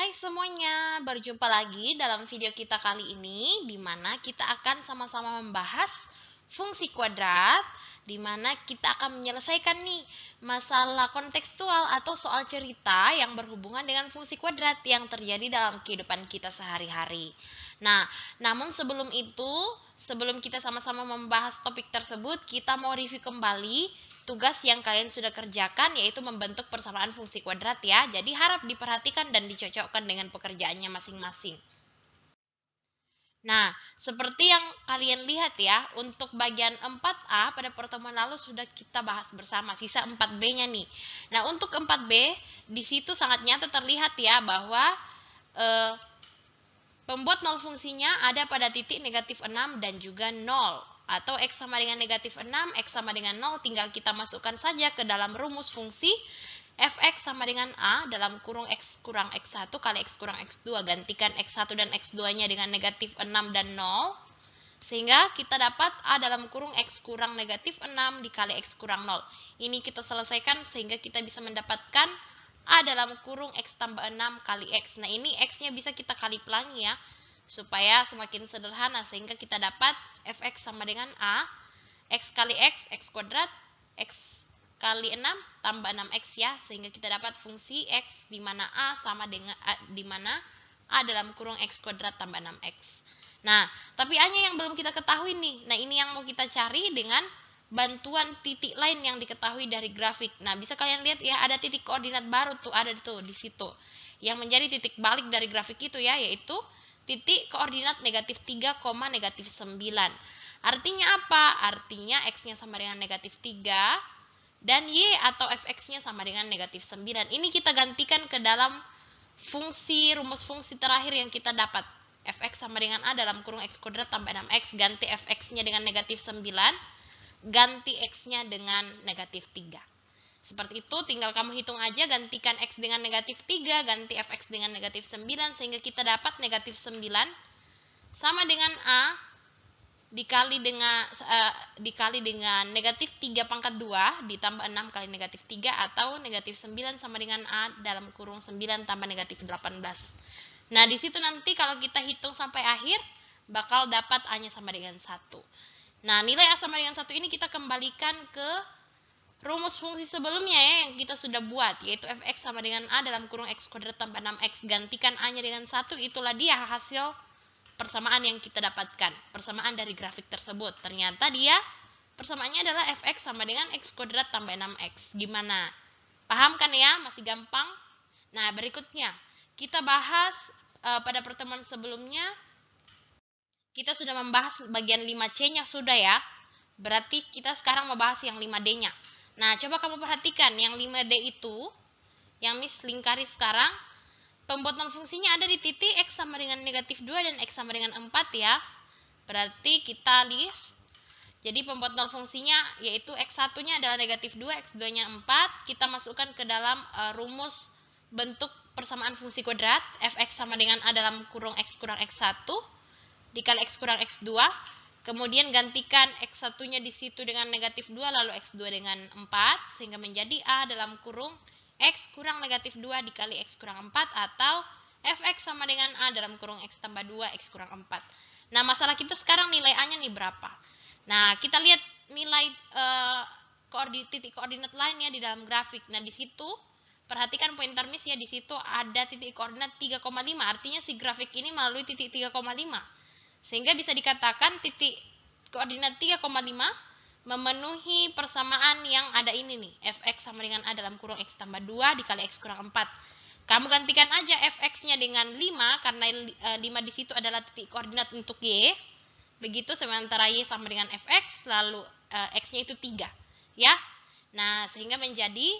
Hai semuanya, berjumpa lagi dalam video kita kali ini di mana kita akan sama-sama membahas fungsi kuadrat di mana kita akan menyelesaikan nih masalah kontekstual atau soal cerita yang berhubungan dengan fungsi kuadrat yang terjadi dalam kehidupan kita sehari-hari. Nah, namun sebelum kita sama-sama membahas topik tersebut, kita mau review kembali tugas yang kalian sudah kerjakan, yaitu membentuk persamaan fungsi kuadrat ya. Jadi harap diperhatikan dan dicocokkan dengan pekerjaannya masing-masing. Nah, seperti yang kalian lihat ya, untuk bagian 4A pada pertemuan lalu sudah kita bahas bersama, sisa 4B-nya nih. Nah, untuk 4B, di situ sangat nyata terlihat ya bahwa pembuat nol fungsinya ada pada titik negatif 6 dan juga 0. Atau X sama dengan negatif 6, X sama dengan 0, tinggal kita masukkan saja ke dalam rumus fungsi fx sama dengan A dalam kurung X kurang X1 kali X kurang X2. Gantikan X1 dan X2-nya dengan negatif 6 dan 0. Sehingga kita dapat A dalam kurung X kurang negatif 6 dikali X kurang 0. Ini kita selesaikan sehingga kita bisa mendapatkan A dalam kurung X tambah 6 kali X. Nah, ini X-nya bisa kita kali pelangi ya, supaya semakin sederhana, sehingga kita dapat fx sama dengan A, X kali X, X kuadrat, X kali 6 tambah 6X ya, sehingga kita dapat fungsi X di mana A sama dengan di mana A dalam kurung X kuadrat tambah 6X. Nah, tapi A-nya yang belum kita ketahui nih. Nah, ini yang mau kita cari dengan bantuan titik lain yang diketahui dari grafik. Nah, bisa kalian lihat ya, ada titik koordinat baru tuh, ada tuh di situ. Yang menjadi titik balik dari grafik itu ya, yaitu titik koordinat negatif 3, negatif 9. Artinya apa? Artinya X-nya sama dengan negatif 3 dan Y atau fx-nya sama dengan negatif 9. Ini kita gantikan ke dalam rumus fungsi terakhir yang kita dapat. Fx sama dengan A dalam kurung X kuadrat tambah 6X, ganti fx-nya dengan negatif 9, ganti X-nya dengan negatif 3. Seperti itu, tinggal kamu hitung aja, gantikan X dengan negatif 3, ganti fx dengan negatif 9, sehingga kita dapat negatif 9 sama dengan A dikali dengan negatif 3 pangkat 2 ditambah 6 kali negatif 3, atau negatif 9 sama dengan A dalam kurung 9 tambah negatif 18. Nah, di situ nanti kalau kita hitung sampai akhir, bakal dapat A-nya sama dengan 1. Nah, nilai A sama dengan 1 ini kita kembalikan ke rumus fungsi sebelumnya ya, yang kita sudah buat, yaitu fx sama dengan A dalam kurung X kuadrat tambah 6X. Gantikan A-nya dengan 1, itulah dia hasil persamaan yang kita dapatkan. Persamaan dari grafik tersebut. Ternyata dia persamaannya adalah fx sama dengan X kuadrat tambah 6X. Gimana? Paham kan ya? Masih gampang? Nah, berikutnya kita bahas pada pertemuan sebelumnya kita sudah membahas bagian 5C-nya sudah ya. Berarti kita sekarang membahas yang 5D-nya. Nah, coba kamu perhatikan yang 5D itu, yang Miss lingkari sekarang, pembuatan fungsinya ada di titik X sama dengan negatif 2 dan X sama dengan 4 ya. Berarti kita list. Jadi pembuatan fungsinya yaitu X1-nya adalah negatif 2, X2-nya 4. Kita masukkan ke dalam rumus bentuk persamaan fungsi kuadrat. Fx sama dengan A dalam kurung X kurang X1 dikali X kurang X2. Kemudian gantikan X1-nya di situ dengan negatif 2, lalu X2 dengan 4, sehingga menjadi A dalam kurung X kurang negatif 2 dikali X kurang 4, atau fx sama dengan A dalam kurung X tambah 2, X kurang 4. Nah, masalah kita sekarang nilai A-nya nih berapa? Nah, kita lihat nilai titik koordinat lainnya di dalam grafik. Nah, di situ perhatikan pointer Miss ya, di situ ada titik koordinat 3,5. Artinya si grafik ini melalui titik 3,5. Sehingga bisa dikatakan titik koordinat 3,5 memenuhi persamaan yang ada ini nih. Fx sama dengan A dalam kurung X tambah 2 dikali X kurang 4. Kamu gantikan aja fx-nya dengan 5, karena 5 di situ adalah titik koordinat untuk Y. Begitu, sementara Y sama dengan fx, lalu X-nya itu 3. Ya. Nah, sehingga menjadi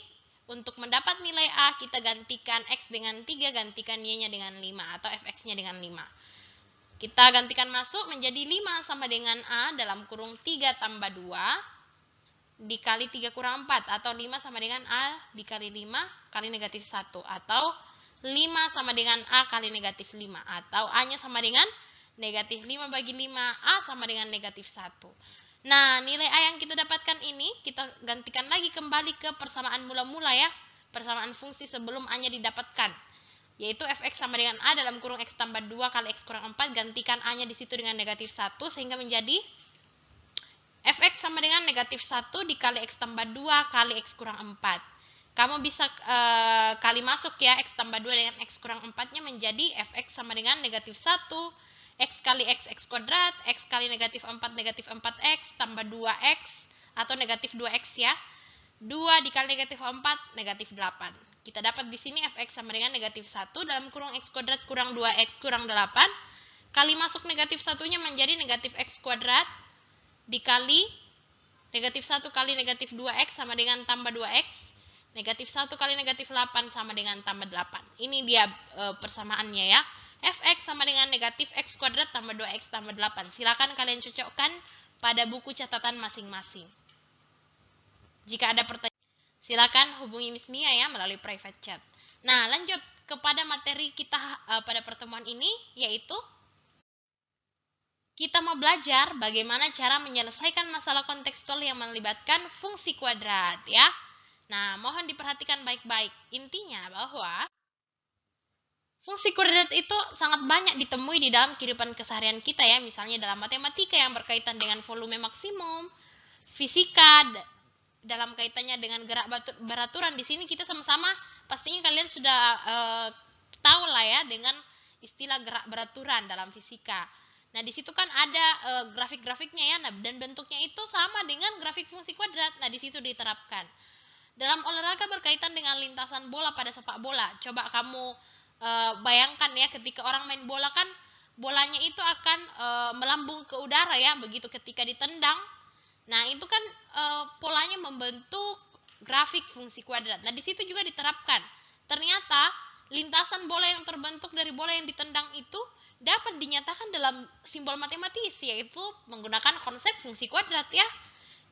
untuk mendapat nilai A, kita gantikan X dengan 3, gantikan Y-nya dengan 5, atau fx-nya dengan 5. Kita gantikan masuk menjadi 5 sama dengan A dalam kurung 3 tambah 2 dikali 3 kurang 4, atau 5 sama dengan A dikali 5 kali negatif 1, atau 5 sama dengan A kali negatif 5, atau A-nya sama dengan negatif 5 bagi 5, A sama dengan negatif 1. Nah, nilai A yang kita dapatkan ini kita gantikan lagi kembali ke persamaan mula-mula ya, persamaan fungsi sebelum A-nya didapatkan. yaitu fx sama dengan A dalam kurung x tambah 2 kali x kurang 4, gantikan A-nya di situ dengan negatif 1, sehingga menjadi fx sama dengan negatif 1 dikali x tambah 2 kali x kurang 4. Kamu bisa kali masuk ya, x tambah 2 dengan x kurang 4-nya menjadi fx sama dengan negatif 1, x kali x kuadrat, x kali negatif 4 negatif 4x, tambah 2x, atau negatif 2x ya. 2 dikali negatif 4, negatif 8. Kita dapat di sini fx sama dengan negatif 1 dalam kurung x kuadrat kurang 2x kurang 8. Kali masuk negatif 1-nya menjadi negatif x kuadrat dikali negatif 1 kali negatif 2x sama dengan tambah 2x. Negatif 1 kali negatif 8 sama dengan tambah 8. Ini dia persamaannya ya. Fx sama dengan negatif x kuadrat tambah 2x tambah 8. Silakan kalian cocokkan pada buku catatan masing-masing. Jika ada pertanyaan, silakan hubungi Miss Mia ya melalui private chat. Nah, lanjut kepada materi kita pada pertemuan ini, yaitu kita mau belajar bagaimana cara menyelesaikan masalah kontekstual yang melibatkan fungsi kuadrat ya. Nah, mohon diperhatikan baik-baik. Intinya bahwa fungsi kuadrat itu sangat banyak ditemui di dalam kehidupan keseharian kita ya, misalnya dalam matematika yang berkaitan dengan volume maksimum, fisika dalam kaitannya dengan gerak beraturan. Di sini kita sama-sama pastinya kalian sudah tahu lah ya dengan istilah gerak beraturan dalam fisika. Nah, di situ kan ada grafik-grafiknya ya, nah, dan bentuknya itu sama dengan grafik fungsi kuadrat. Nah, di situ diterapkan. Dalam olahraga berkaitan dengan lintasan bola pada sepak bola, coba kamu bayangkan ya, ketika orang main bola kan bolanya itu akan melambung ke udara ya, begitu ketika ditendang. Nah, itu kan polanya membentuk grafik fungsi kuadrat. Nah, di situ juga diterapkan. Ternyata lintasan bola yang terbentuk dari bola yang ditendang itu dapat dinyatakan dalam simbol matematis, yaitu menggunakan konsep fungsi kuadrat ya.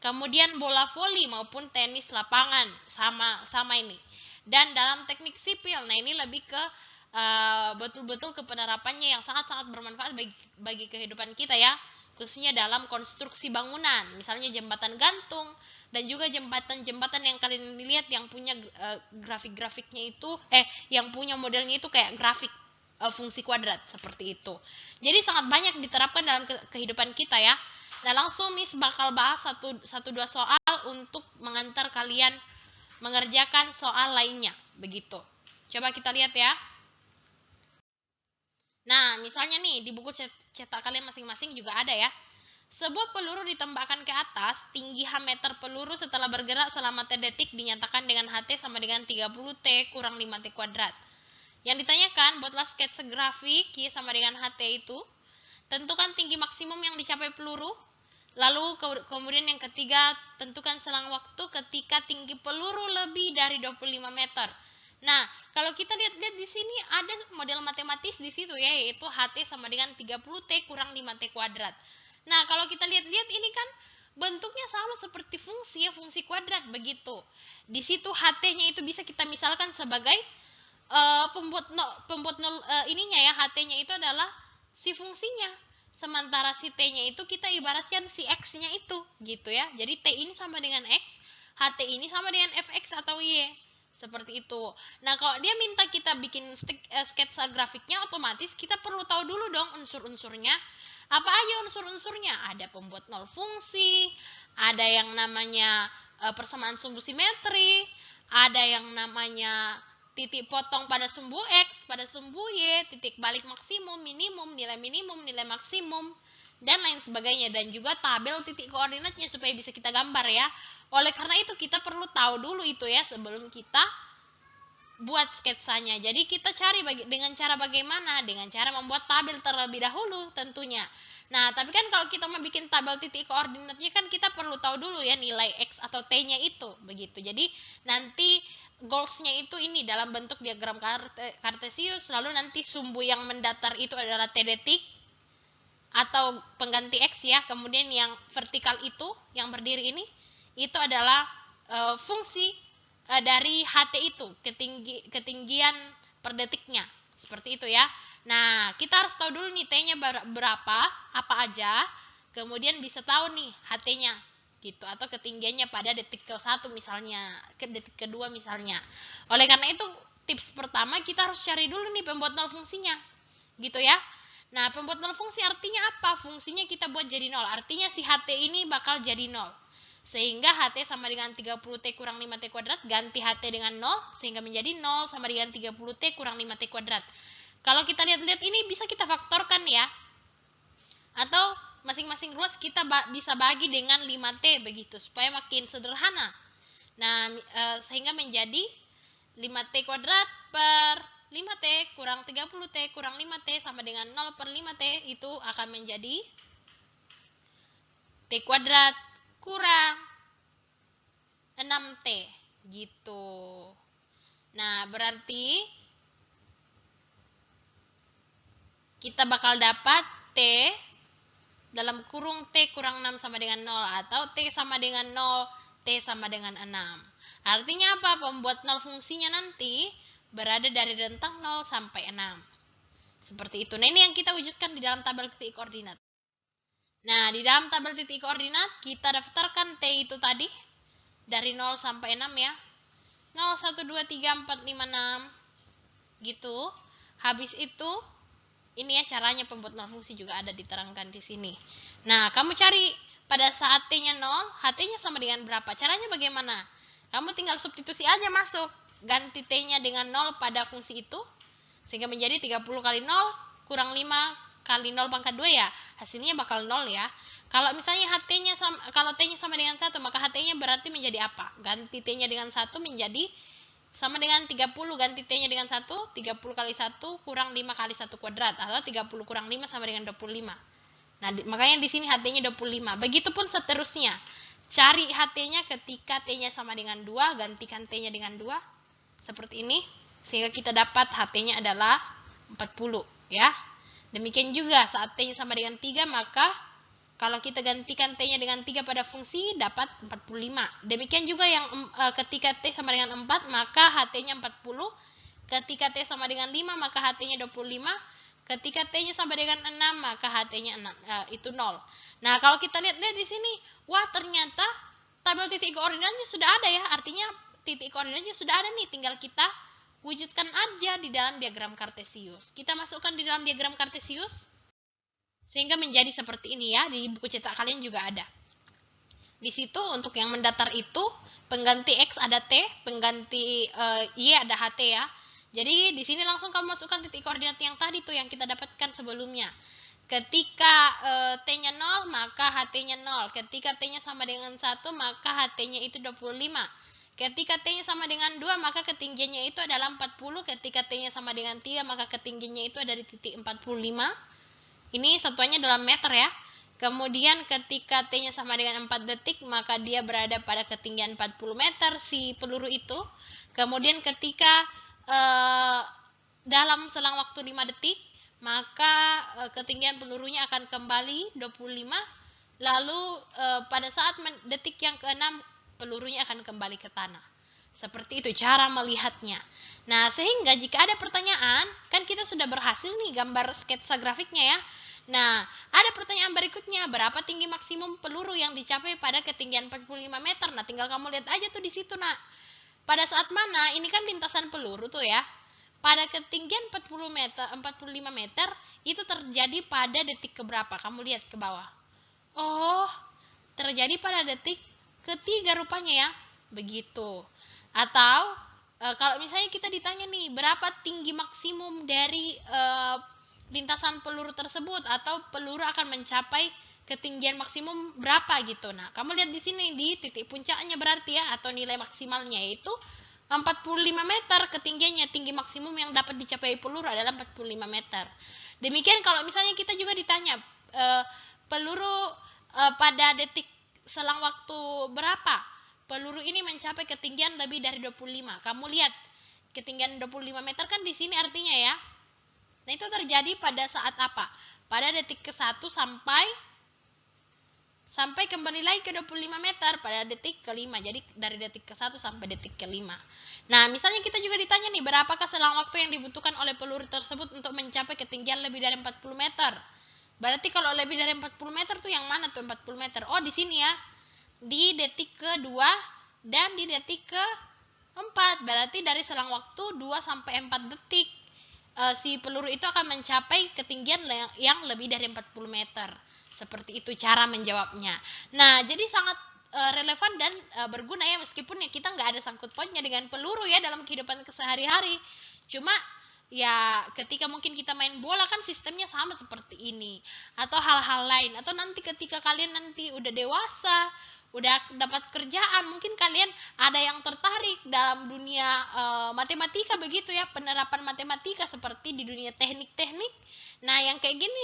Kemudian bola voli maupun tenis lapangan sama ini. Dan dalam teknik sipil, nah ini lebih ke betul-betul ke penerapannya yang sangat-sangat bermanfaat bagi kehidupan kita ya, khususnya dalam konstruksi bangunan, misalnya jembatan gantung dan juga jembatan-jembatan yang kalian lihat yang punya grafik-grafiknya itu yang punya modelnya itu kayak grafik fungsi kuadrat seperti itu. Jadi sangat banyak diterapkan dalam kehidupan kita ya. Nah, langsung Miss bakal bahas satu dua soal untuk mengantar kalian mengerjakan soal lainnya, begitu. Coba kita lihat ya. Nah, misalnya nih di buku cetak kalian masing-masing juga ada ya. Sebuah peluru ditembakkan ke atas, tinggi meter peluru setelah bergerak selama T detik dinyatakan dengan HT sama dengan 30T kurang 5T kuadrat. Yang ditanyakan, buatlah sketsa grafik Y sama dengan HT itu. Tentukan tinggi maksimum yang dicapai peluru. Lalu kemudian yang ketiga, tentukan selang waktu ketika tinggi peluru lebih dari 25 meter. Nah, kalau kita lihat-lihat di sini ada model matematis di situ ya, yaitu HT sama dengan 30T kurang 5T kuadrat. Nah, kalau kita lihat-lihat ini kan bentuknya sama seperti fungsi ya, fungsi kuadrat begitu. Di situ HT-nya itu bisa kita misalkan sebagai pembuat nol ininya ya, HT-nya itu adalah si fungsinya. Sementara si T-nya itu kita ibaratkan si X-nya itu gitu ya. Jadi T ini sama dengan X, HT ini sama dengan Fx atau Y. Seperti itu. Nah, kalau dia minta kita bikin sketsa grafiknya, otomatis kita perlu tahu dulu dong unsur-unsurnya. Apa aja unsur-unsurnya? Ada pembuat nol fungsi, ada yang namanya persamaan sumbu simetri, ada yang namanya titik potong pada sumbu X, pada sumbu Y, titik balik maksimum, minimum, nilai maksimum, dan lain sebagainya. Dan juga tabel titik koordinatnya supaya bisa kita gambar ya. Oleh karena itu kita perlu tahu dulu itu ya sebelum kita buat sketsanya. Jadi kita cari dengan cara bagaimana? Dengan cara membuat tabel terlebih dahulu tentunya. Nah, tapi kan kalau kita mau bikin tabel titik koordinatnya kan kita perlu tahu dulu ya nilai X atau T-nya itu, begitu. Jadi nanti goals-nya itu ini dalam bentuk diagram kartesius, lalu nanti sumbu yang mendatar itu adalah T detik atau pengganti X ya. Kemudian yang vertikal itu, yang berdiri ini, itu adalah fungsi dari HT itu, ketinggian per detiknya. Seperti itu ya. Nah, kita harus tahu dulu nih T-nya berapa, apa aja, kemudian bisa tahu nih HT-nya gitu, atau ketinggiannya pada detik ke-1 misalnya, ke detik kedua misalnya. Oleh karena itu tips pertama kita harus cari dulu nih pembuat nol fungsinya. Gitu ya. Nah, pembuat nol fungsi artinya apa? Fungsinya kita buat jadi nol. Artinya si HT ini bakal jadi nol. Sehingga HT sama dengan 30T kurang 5T kuadrat, ganti HT dengan 0, sehingga menjadi 0 sama dengan 30T kurang 5T kuadrat. Kalau kita lihat-lihat ini bisa kita faktorkan ya. Atau masing-masing ruas kita bisa bagi dengan 5T begitu, supaya makin sederhana. Nah, sehingga menjadi 5T kuadrat per 5T kurang 30T kurang 5T sama dengan 0 per 5T itu akan menjadi T kuadrat kurang 6T gitu. Nah, berarti kita bakal dapat T dalam kurung T kurang 6 sama dengan 0 atau T sama dengan 0, T sama dengan 6. Artinya apa? Pembuat nol fungsinya nanti berada dari rentang 0 sampai 6. Seperti itu. Nah, ini yang kita wujudkan di dalam tabel titik koordinat. Nah, di dalam tabel titik koordinat kita daftarkan T itu tadi dari 0 sampai 6 ya. 0, 1, 2, 3, 4, 5, 6 gitu. Habis itu ini ya caranya pembuat nol fungsi juga ada diterangkan di sini. Nah, kamu cari pada saat T-nya 0, HT-nya sama dengan berapa? Caranya bagaimana? Kamu tinggal substitusi aja masuk. Ganti T-nya dengan 0 pada fungsi itu. Sehingga menjadi 30 kali 0 kurang 5 kali 0 pangkat 2 ya. Hasilnya bakal 0 ya. Kalau misalnya HT-nya sama, kalau T-nya sama dengan 1, maka HT-nya berarti menjadi apa? Ganti T-nya dengan 1 menjadi sama dengan 30, ganti T-nya dengan 1, 30 kali 1 kurang 5 kali 1 kuadrat. Atau 30 kurang 5 sama dengan 25. Nah, makanya di sini HT-nya 25. Begitupun seterusnya. Cari HT-nya ketika T-nya sama dengan 2, gantikan T-nya dengan 2. Seperti ini. Sehingga kita dapat HT-nya adalah 40. Ya. Demikian juga saat T-nya sama dengan 3, maka kalau kita gantikan T-nya dengan 3 pada fungsi, dapat 45. Demikian juga yang ketika T sama dengan 4, maka HT-nya 40. Ketika T sama dengan 5, maka HT-nya 25. Ketika T-nya sama dengan 6, maka HT-nya itu 0. Nah, kalau kita lihat-lihat di sini, wah ternyata tabel titik koordinatnya sudah ada ya. Artinya titik koordinatnya sudah ada nih, tinggal kita wujudkan aja di dalam diagram kartesius. Kita masukkan di dalam diagram kartesius sehingga menjadi seperti ini ya. Di buku cetak kalian juga ada. Di situ untuk yang mendatar itu pengganti X ada T, pengganti Y ada HT ya. Jadi di sini langsung kamu masukkan titik koordinat yang tadi tuh yang kita dapatkan sebelumnya. Ketika T-nya 0, maka HT-nya 0. Ketika T-nya sama dengan 1, maka HT-nya itu 25. Ketika T-nya sama dengan 2, maka ketinggiannya itu adalah 40. Ketika T-nya sama dengan 3, maka ketinggiannya itu ada di titik 45. Ini satuannya dalam meter ya. Kemudian ketika T-nya sama dengan 4 detik, maka dia berada pada ketinggian 40 meter si peluru itu. Kemudian ketika dalam selang waktu 5 detik, maka ketinggian pelurunya akan kembali 25. Lalu pada saat detik yang ke-6, pelurunya akan kembali ke tanah. Seperti itu cara melihatnya. Nah, sehingga jika ada pertanyaan, kan kita sudah berhasil nih gambar sketsa grafiknya ya. Nah, ada pertanyaan berikutnya, berapa tinggi maksimum peluru yang dicapai pada ketinggian 45 meter? Nah, tinggal kamu lihat aja tuh di situ, nak. Pada saat mana? Ini kan lintasan peluru tuh ya. Pada ketinggian 45 meter, itu terjadi pada detik keberapa? Kamu lihat ke bawah. Oh, terjadi pada detik ketiga rupanya ya. Begitu. Atau kalau misalnya kita ditanya nih, berapa tinggi maksimum dari lintasan peluru tersebut, atau peluru akan mencapai ketinggian maksimum berapa gitu. Nah, kamu lihat di sini di titik puncaknya berarti ya, atau nilai maksimalnya yaitu 45 meter ketinggiannya. Tinggi maksimum yang dapat dicapai peluru adalah 45 meter. Demikian kalau misalnya kita juga ditanya peluru pada detik selang waktu berapa peluru ini mencapai ketinggian lebih dari 25. Kamu lihat ketinggian 25 meter kan di sini artinya ya. Nah, itu terjadi pada saat apa? Pada detik ke-1 sampai kembali lagi ke 25 meter pada detik ke-5. Jadi dari detik ke-1 sampai detik ke-5. Nah, misalnya kita juga ditanya nih, berapakah selang waktu yang dibutuhkan oleh peluru tersebut untuk mencapai ketinggian lebih dari 40 meter? Berarti kalau lebih dari 40 meter tuh yang mana tuh 40 meter? Oh, di sini ya. Di detik ke-2 dan di detik 4. Berarti dari selang waktu 2-4 detik si peluru itu akan mencapai ketinggian yang lebih dari 40 meter. Seperti itu cara menjawabnya. Nah, jadi sangat relevan dan berguna ya, meskipun ya kita nggak ada sangkut pautnya dengan peluru ya dalam kehidupan sehari-hari. Cuma ya ketika mungkin kita main bola kan sistemnya sama seperti ini, atau hal-hal lain, atau nanti ketika kalian nanti udah dewasa, udah dapat kerjaan, mungkin kalian ada yang tertarik dalam dunia matematika begitu ya, penerapan matematika seperti di dunia teknik-teknik. Nah, yang kayak gini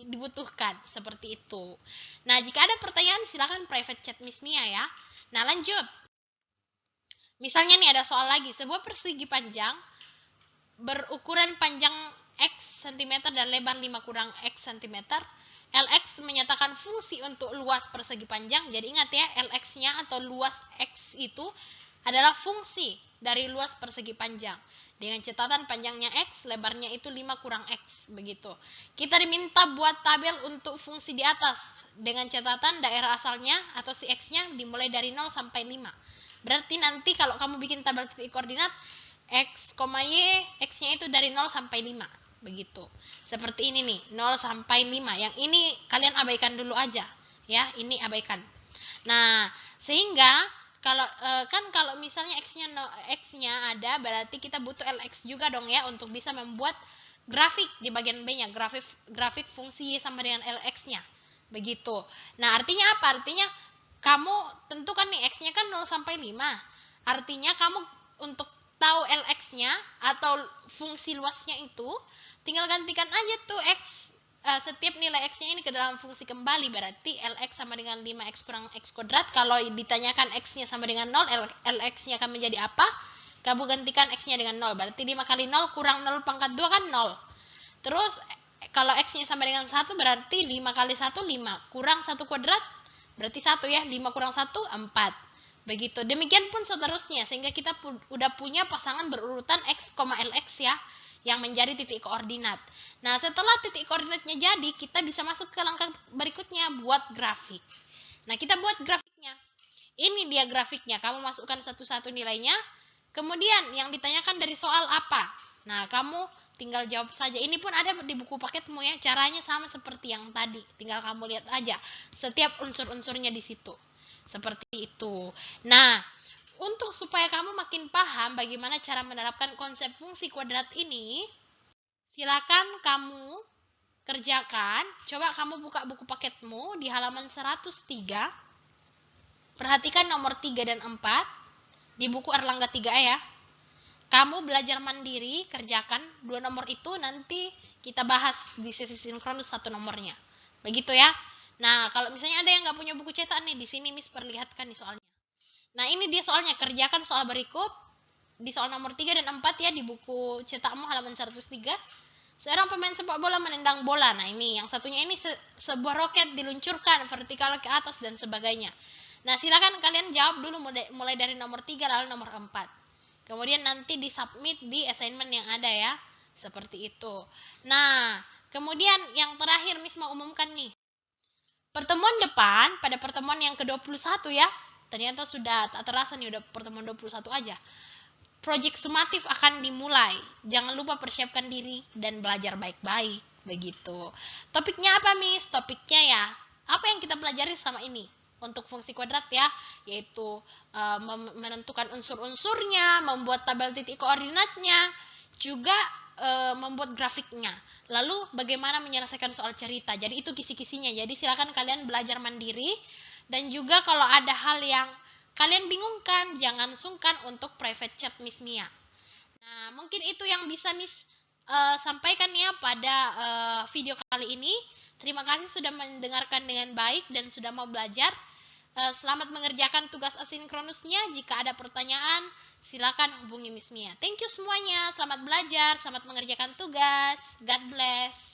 dibutuhkan seperti itu. Nah, jika ada pertanyaan silakan private chat Miss Mia ya. Nah, lanjut. Misalnya nih ada soal lagi, sebuah persegi panjang berukuran panjang X cm dan lebar 5 kurang X cm. Lx menyatakan fungsi untuk luas persegi panjang. Jadi ingat ya, Lx-nya atau luas X itu adalah fungsi dari luas persegi panjang. Dengan catatan panjangnya X, lebarnya itu 5 kurang X. Begitu. Kita diminta buat tabel untuk fungsi di atas. Dengan catatan daerah asalnya atau si X-nya dimulai dari 0 sampai 5. Berarti nanti kalau kamu bikin tabel titik koordinat, X, Y, X-nya itu dari 0 sampai 5. Begitu. Seperti ini nih, 0 sampai 5. Yang ini kalian abaikan dulu aja. Ya, ini abaikan. Nah, sehingga kalau misalnya X-nya ada, berarti kita butuh Lx juga dong ya untuk bisa membuat grafik di bagian B-nya, grafik fungsi Y sama dengan Lx-nya. Begitu. Nah, artinya apa? Artinya kamu tentukan nih X-nya kan 0 sampai 5. Artinya kamu untuk tahu Lx-nya atau fungsi luasnya itu, tinggal gantikan aja tuh X, setiap nilai X-nya ini ke dalam fungsi kembali. Berarti Lx sama dengan 5X kurang X kuadrat. Kalau ditanyakan X-nya sama dengan 0, Lx-nya akan menjadi apa? Kamu gantikan X-nya dengan 0. Berarti 5 kali 0 kurang 0 pangkat 2 kan 0. Terus kalau X-nya sama dengan 1, berarti 5 kali 1, 5. Kurang 1 kuadrat, berarti 1 ya. 5 kurang 1, 4. Begitu. Demikian pun seterusnya, sehingga kita udah punya pasangan berurutan X, Lx ya, yang menjadi titik koordinat. Nah, setelah titik koordinatnya jadi, kita bisa masuk ke langkah berikutnya, buat grafik. Nah, kita buat grafiknya. Ini dia grafiknya. Kamu masukkan satu-satu nilainya. Kemudian yang ditanyakan dari soal apa? Nah, kamu tinggal jawab saja. Ini pun ada di buku paketmu ya. Caranya sama seperti yang tadi. Tinggal kamu lihat aja setiap unsur-unsurnya di situ. Seperti itu. Nah, untuk supaya kamu makin paham bagaimana cara menerapkan konsep fungsi kuadrat ini, silakan kamu kerjakan. Coba kamu buka buku paketmu di halaman 103. Perhatikan nomor 3 dan 4 di buku Erlangga 3A ya. Kamu belajar mandiri, kerjakan 2 nomor itu, nanti kita bahas di sesi sinkronus 1 nomornya. Begitu ya. Nah, kalau misalnya ada yang nggak punya buku cetak nih, di sini Miss perlihatkan nih soalnya. Nah, ini dia soalnya, kerjakan soal berikut di soal nomor 3 dan 4 ya di buku cetakmu halaman 103. Seorang pemain sepak bola menendang bola. Nah, ini yang satunya ini sebuah roket diluncurkan vertikal ke atas dan sebagainya. Nah, silakan kalian jawab dulu mulai dari nomor 3 lalu nomor 4. Kemudian nanti disubmit di assignment yang ada ya. Seperti itu. Nah, kemudian yang terakhir Miss mau umumkan nih. Pertemuan depan, pada pertemuan yang ke-21 ya, ternyata sudah tak terasa nih udah pertemuan 21 aja. Proyek sumatif akan dimulai. Jangan lupa persiapkan diri dan belajar baik-baik. Begitu. Topiknya apa, Miss? Topiknya ya, apa yang kita pelajari selama ini? Untuk fungsi kuadrat ya, yaitu menentukan unsur-unsurnya, membuat tabel titik koordinatnya, juga membuat grafiknya. Lalu bagaimana menyelesaikan soal cerita. Jadi itu kisi-kisinya. Jadi silakan kalian belajar mandiri. Dan juga kalau ada hal yang kalian bingungkan, jangan sungkan untuk private chat Miss Mia. Nah, mungkin itu yang bisa Miss sampaikan ya pada video kali ini. Terima kasih sudah mendengarkan dengan baik dan sudah mau belajar. Selamat mengerjakan tugas asinkronusnya. Jika ada pertanyaan, silakan hubungi Miss Mia. Thank you semuanya. Selamat belajar, selamat mengerjakan tugas. God bless.